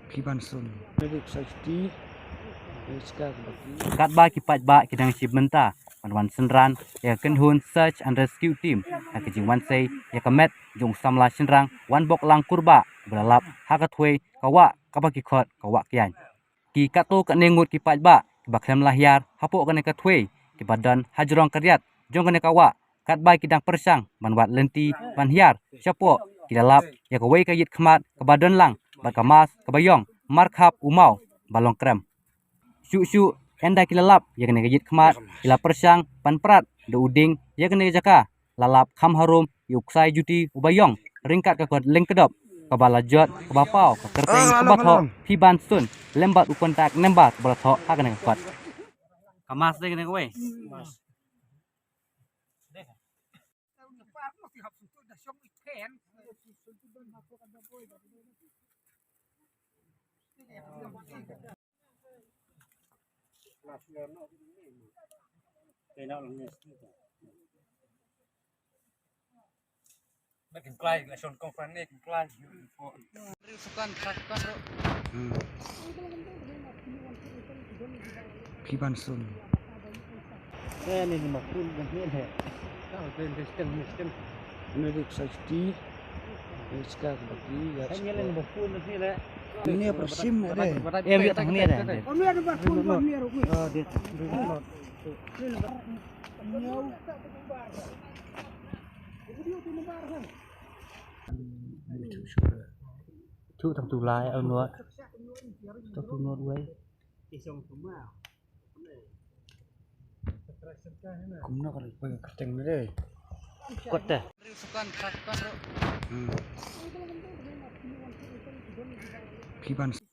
Pibansun. Medic safety. Kat ba kipat ba kidang shipmenta wan senran ya kenhun search and rescue team ya kijing wan sei ya kamet jong samla senrang wan bok lang kurba belalap hakatwe kawa kaba kikhot kawa kian ki kato kanengut kipat ba kibaklem lahyar hapo kane katwe ki badan hajrong karyat jong kane kawa kat ba kidang persang manwat lenti panhiar chapo kidalap ya kawai kayit khmat kabadan lang bakamas kabayong markhap umau balong krem Syuk enda kilalap ya kena gajit khmat kila persang panprat de uding ya kena jaka lalap kham harum yuksai juti ubayong ringkat ka kod lengkedop kabala jot kabapau ka kerteng kabatho piban sun lembat ukontak nembat balatho ha kena kod kamas de kena kowe Makin klai la son konfran ni klai sukan sukan Pibansun. ni makul ni he kau ben sistem Medic safety. Iska bagi ya. ni makul ni le Ini persim ada. dia tang ni ada Oh, ni ada bakul buat ni aku. dia thu thằng tù lai ở nữa cho tù nó đuôi Cũng nó còn bagi kerteng ni deh. quất đây Pibansun.